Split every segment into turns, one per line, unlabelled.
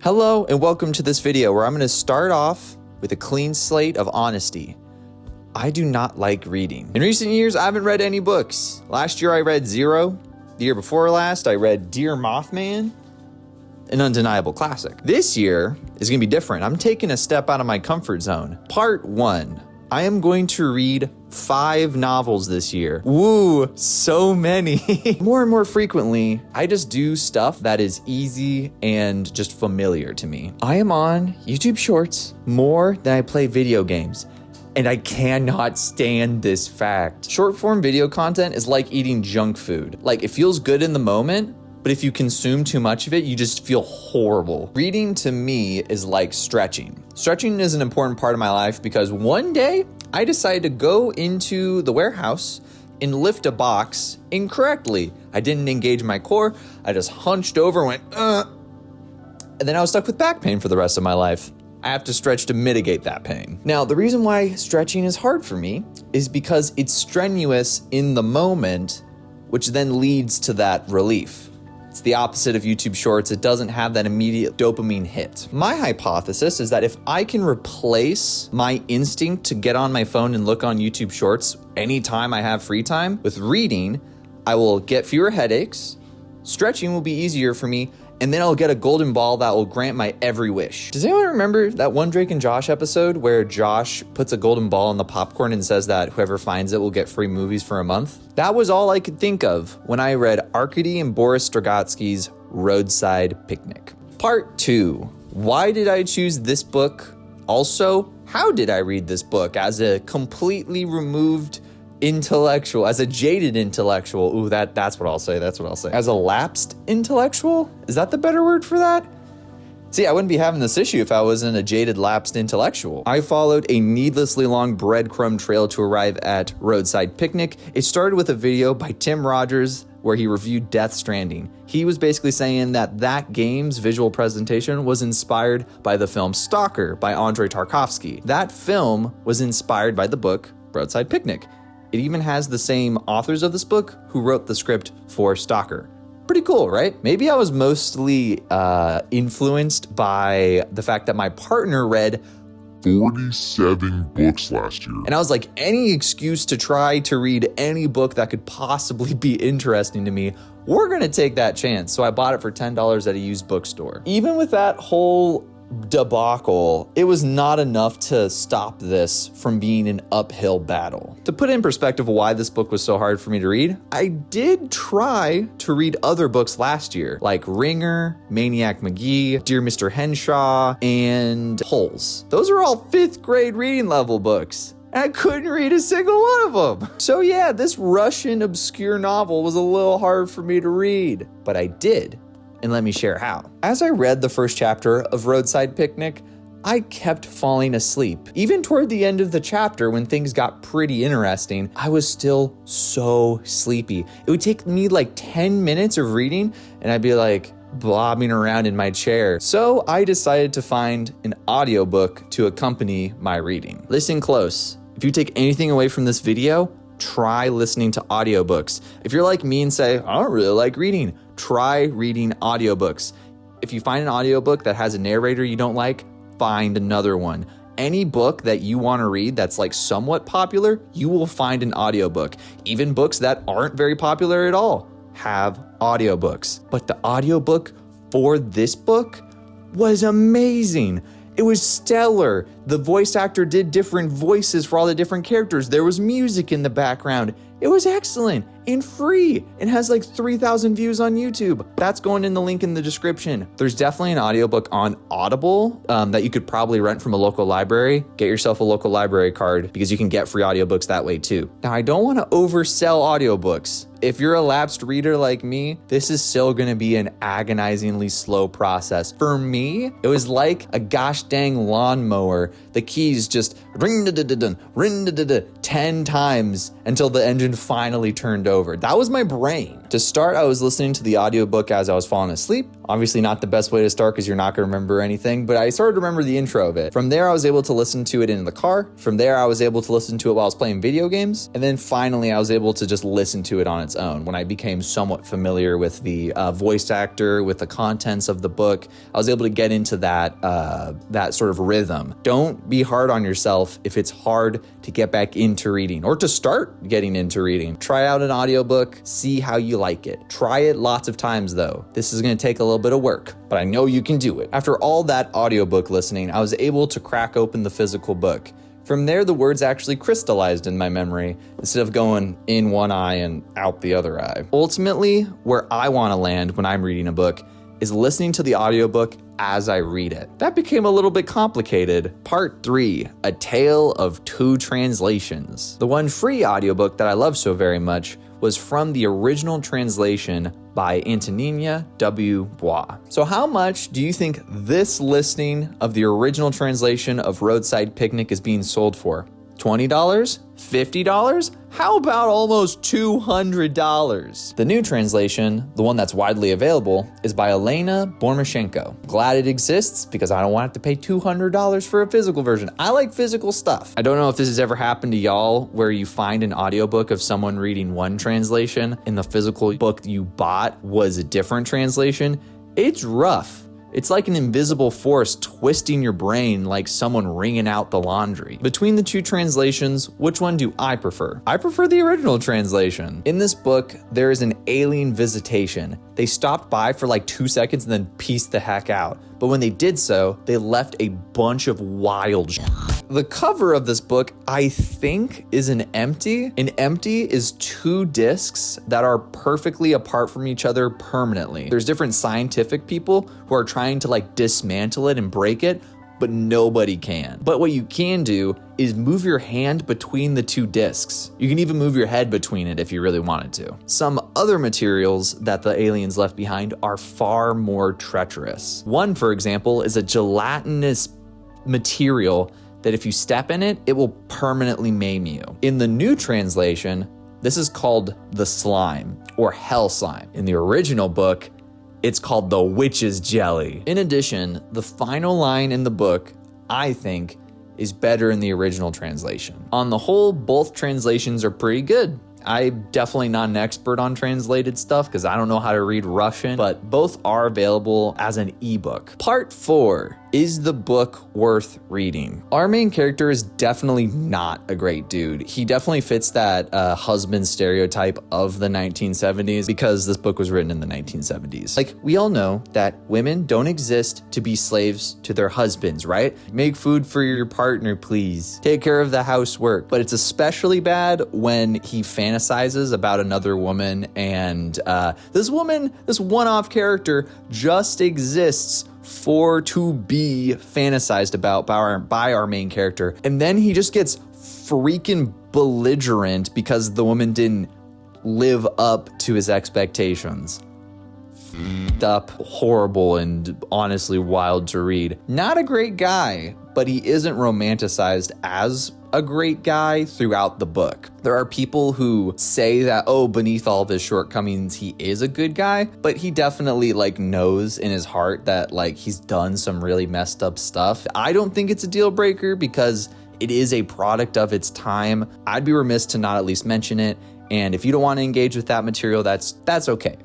Hello and welcome to this video where I'm going to start off with a clean slate of honesty. I do not like reading. In recent years, I haven't read any books. Last year I read 0. The year before last, I read Dear Mothman, an undeniable classic. This year is going to be different. I'm taking a step out of my comfort zone. Part 1. I am going to read 5 novels this year. Woo, so many. More and more frequently, I just do stuff that is easy and just familiar to me. I am on YouTube Shorts more than I play video games, and I cannot stand this fact. Short form video content is like eating junk food. Like, it feels good in the moment, but if you consume too much of it, you just feel horrible. Reading to me is like stretching. Stretching is an important part of my life because one day I decided to go into the warehouse and lift a box incorrectly. I didn't engage my core. I just hunched over and went, and then I was stuck with back pain for the rest of my life. I have to stretch to mitigate that pain. Now, the reason why stretching is hard for me is because it's strenuous in the moment, which then leads to that relief. It's the opposite of YouTube Shorts. It doesn't have that immediate dopamine hit. My hypothesis is that if I can replace my instinct to get on my phone and look on YouTube Shorts anytime I have free time with reading, I will get fewer headaches, stretching will be easier for me, and then I'll get a golden ball that will grant my every wish. Does anyone remember that one Drake and Josh episode where Josh puts a golden ball in the popcorn and says that whoever finds it will get free movies for a month? That was all I could think of when I read Arkady and Boris Strugatsky's Roadside Picnic. Part 2. Why did I choose this book? Also, how did I read this book as a completely removed intellectual, as a jaded intellectual? Ooh, that's what I'll say. As a lapsed intellectual? Is that the better word for that? See, I wouldn't be having this issue if I wasn't a jaded, lapsed intellectual. I followed a needlessly long breadcrumb trail to arrive at Roadside Picnic. It started with a video by Tim Rogers where he reviewed Death Stranding. He was basically saying that game's visual presentation was inspired by the film Stalker by Andrei Tarkovsky. That film was inspired by the book Roadside Picnic. It even has the same authors of this book who wrote the script for Stalker. Pretty cool, right? Maybe I was mostly influenced by the fact that my partner read
47 books last year.
And I was like, any excuse to try to read any book that could possibly be interesting to me, we're gonna take that chance. So I bought it for $10 at a used bookstore. Even with that whole debacle, it was not enough to stop this from being an uphill battle. To put in perspective why this book was so hard for me to read, I did try to read other books last year, like Ringer, Maniac McGee, Dear Mr. Henshaw, and Holes. Those are all 5th grade reading level books, and I couldn't read a single one of them. So yeah, this Russian obscure novel was a little hard for me to read, but I did. And let me share how. As I read the first chapter of Roadside Picnic, I kept falling asleep. Even toward the end of the chapter, when things got pretty interesting, I was still so sleepy. It would take me like 10 minutes of reading, and I'd be like bobbing around in my chair. So I decided to find an audiobook to accompany my reading. Listen close. If you take anything away from this video, try listening to audiobooks. If you're like me and say, I don't really like reading, try reading audiobooks. If you find an audiobook that has a narrator you don't like, find another one. Any book that you want to read that's like somewhat popular, you will find an audiobook. Even books that aren't very popular at all have audiobooks. But the audiobook for this book was amazing. It was stellar. The voice actor did different voices for all the different characters. There was music in the background. It was excellent and free. It has like 3,000 views on YouTube. That's going in the link in the description. There's definitely an audiobook on Audible that you could probably rent from a local library. Get yourself a local library card because you can get free audiobooks that way too. Now, I don't want to oversell audiobooks. If you're a lapsed reader like me, this is still gonna be an agonizingly slow process. For me, it was like a gosh dang lawnmower. The keys just ring-da-da-da-dun, ring-da-da-da 10 times until the engine finally turned over. That was my brain. To start, I was listening to the audiobook as I was falling asleep. Obviously not the best way to start because you're not going to remember anything, but I started to remember the intro of it. From there, I was able to listen to it in the car. From there, I was able to listen to it while I was playing video games. And then finally, I was able to just listen to it on its own. When I became somewhat familiar with the voice actor, with the contents of the book, I was able to get into that sort of rhythm. Don't be hard on yourself if it's hard to get back into reading or to start getting into reading. Try out an audiobook, see how you like it. Try it lots of times though. This is going to take a little bit of work, but I know you can do it. After all that audiobook listening, I was able to crack open the physical book. From there, the words actually crystallized in my memory instead of going in one eye and out the other eye. Ultimately, where I want to land when I'm reading a book is listening to the audiobook as I read it. That became a little bit complicated. Part 3, A Tale of Two Translations. The one free audiobook that I love so very much was from the original translation by Antonina W. Bois. So how much do you think this listing of the original translation of Roadside Picnic is being sold for? $20? $50? How about almost $200? The new translation, the one that's widely available, is by Elena Bormashenko. Glad it exists because I don't want to have to pay $200 for a physical version. I like physical stuff. I don't know if this has ever happened to y'all where you find an audiobook of someone reading one translation and the physical book you bought was a different translation. It's rough. It's like an invisible force twisting your brain like someone wringing out the laundry. Between the two translations, which one do I prefer? I prefer the original translation. In this book, there is an alien visitation. They stopped by for like 2 seconds and then pieced the heck out. But when they did so, they left a bunch of wild shit. The cover of this book, I think, is an empty. An empty is 2 discs that are perfectly apart from each other permanently. There's different scientific people who are trying to like dismantle it and break it, but nobody can. But what you can do is move your hand between the 2 discs. You can even move your head between it if you really wanted to. Some other materials that the aliens left behind are far more treacherous. One, for example, is a gelatinous material that if you step in it, it will permanently maim you. In the new translation, this is called the slime or hell slime. In the original book, it's called the witch's jelly. In addition, the final line in the book, I think, is better in the original translation. On the whole, both translations are pretty good. I'm definitely not an expert on translated stuff because I don't know how to read Russian, but both are available as an ebook. Part 4, is the book worth reading? Our main character is definitely not a great dude. He definitely fits that husband stereotype of the 1970s because this book was written in the 1970s. Like, we all know that women don't exist to be slaves to their husbands, right? Make food for your partner, please. Take care of the housework. But it's especially bad when he fantasizes about another woman and this one-off character just exists to be fantasized about by our main character. And then he just gets freaking belligerent because the woman didn't live up to his expectations. Up, horrible, and honestly wild to read. Not a great guy, but he isn't romanticized as a great guy throughout the book. There are people who say that, oh, beneath all of his shortcomings, he is a good guy, but he definitely knows in his heart that he's done some really messed up stuff. I don't think it's a deal breaker because it is a product of its time. I'd be remiss to not at least mention it. And if you don't want to engage with that material, that's okay.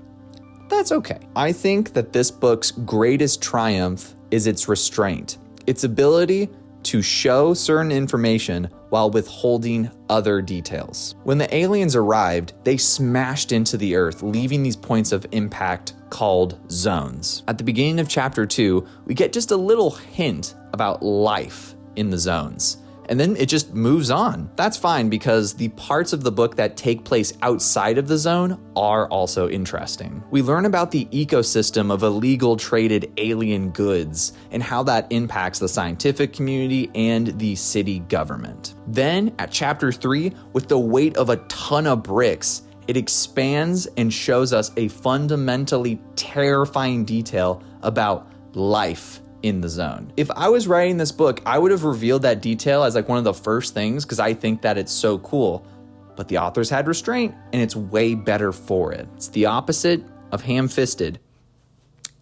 That's okay. I think that this book's greatest triumph is its restraint, its ability to show certain information while withholding other details. When the aliens arrived, they smashed into the earth, leaving these points of impact called zones. At the beginning of chapter 2, we get just a little hint about life in the zones. And then it just moves on. That's fine because the parts of the book that take place outside of the zone are also interesting. We learn about the ecosystem of illegal traded alien goods and how that impacts the scientific community and the city government. Then at chapter 3, with the weight of a ton of bricks, it expands and shows us a fundamentally terrifying detail about life in the zone. If I was writing this book, I would have revealed that detail as one of the first things because I think that it's so cool. but the authors had restraint, and it's way better for it. It's the opposite of ham-fisted.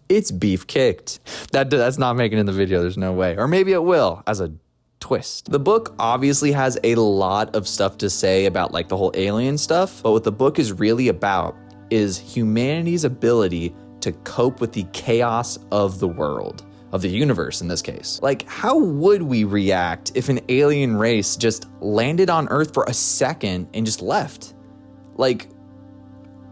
It's beef-kicked. That's not making it in the video, there's no way. Or maybe it will, as a twist. The book obviously has a lot of stuff to say about like the whole alien stuff, but what the book is really about is humanity's ability to cope with the chaos of the world, of the universe in this case. Like, how would we react if an alien race just landed on Earth for a second and just left? Like,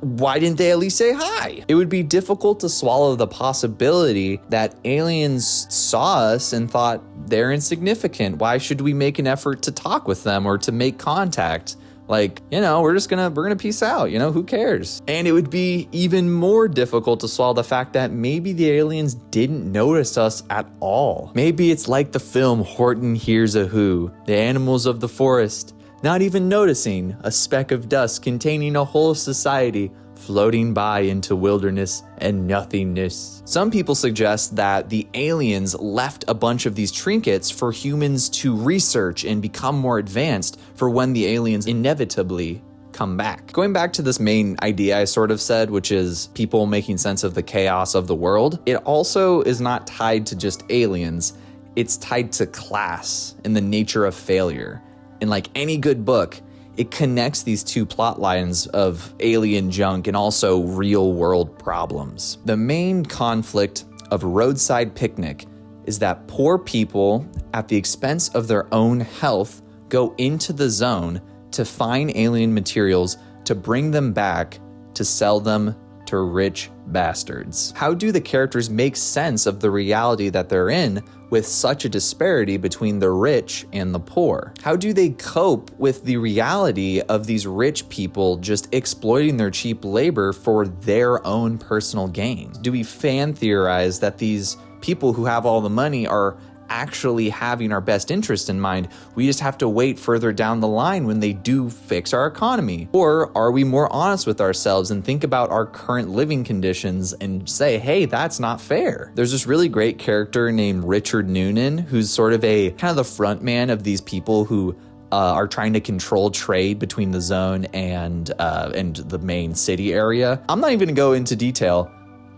why didn't they at least say hi? It would be difficult to swallow the possibility that aliens saw us and thought they're insignificant. Why should we make an effort to talk with them or to make contact? Like, you know, we're gonna peace out, you know, who cares? And it would be even more difficult to swallow the fact that maybe the aliens didn't notice us at all. Maybe it's like the film Horton Hears a Who, the animals of the forest, not even noticing a speck of dust containing a whole society floating by into wilderness and nothingness. Some people suggest that the aliens left a bunch of these trinkets for humans to research and become more advanced for when the aliens inevitably come back. Going back to this main idea I sort of said, which is people making sense of the chaos of the world, it also is not tied to just aliens. It's tied to class and the nature of failure. In like any good book, it connects these two plot lines of alien junk and also real world problems. The main conflict of Roadside Picnic is that poor people, at the expense of their own health, go into the zone to find alien materials to bring them back to sell them to rich bastards. How do the characters make sense of the reality that they're in with such a disparity between the rich and the poor? How do they cope with the reality of these rich people just exploiting their cheap labor for their own personal gain? Do we fan theorize that these people who have all the money are actually having our best interest in mind? We just have to wait further down the line when they do fix our economy. Or are we more honest with ourselves and think about our current living conditions and say, hey, that's not fair? There's this really great character named Richard Noonan, who's sort of a kind of the front man of these people who are trying to control trade between the zone and the main city area. I'm not even gonna go into detail.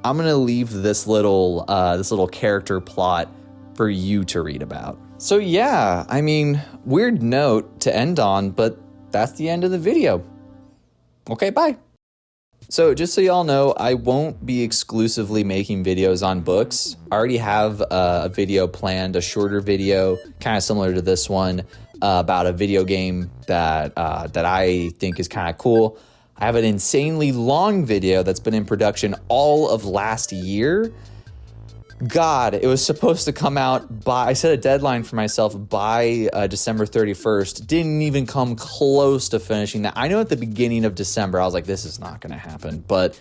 I'm gonna leave this little character plot for you to read about. So yeah, I mean, weird note to end on, but that's the end of the video. Okay, bye. So just so y'all know, I won't be exclusively making videos on books. I already have a video planned, a shorter video, kind of similar to this one, about a video game that I think is kind of cool. I have an insanely long video that's been in production all of last year. God, it was supposed to come out by, I set a deadline for myself by December 31st. Didn't even come close to finishing that. I know at the beginning of December, I was like, this is not gonna happen, but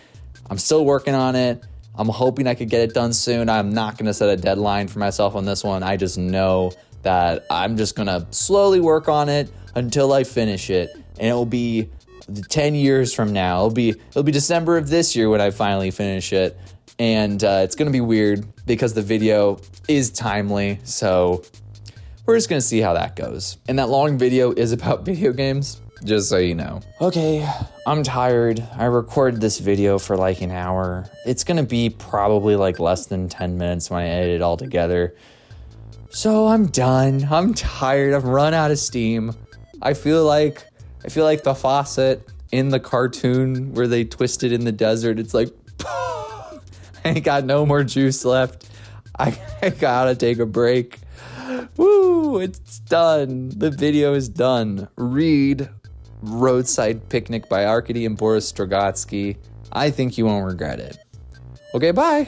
I'm still working on it. I'm hoping I could get it done soon. I'm not gonna set a deadline for myself on this one. I just know that I'm just gonna slowly work on it until I finish it. And it will be 10 years from now. It'll be December of this year when I finally finish it. And it's gonna be weird because the video is timely, so we're just gonna see how that goes. And that long video is about video games, just so you know. Okay, I'm tired. I recorded this video for like an hour. It's gonna be probably like less than 10 minutes when I edit it all together. So I'm done. I'm tired. I've run out of steam. I feel like the faucet in the cartoon where they twist it in the desert. It's like, I ain't got no more juice left. I gotta take a break. Woo, it's done. The video is done. Read Roadside Picnic by Arkady and Boris Strugatsky. I think you won't regret it. Okay, bye.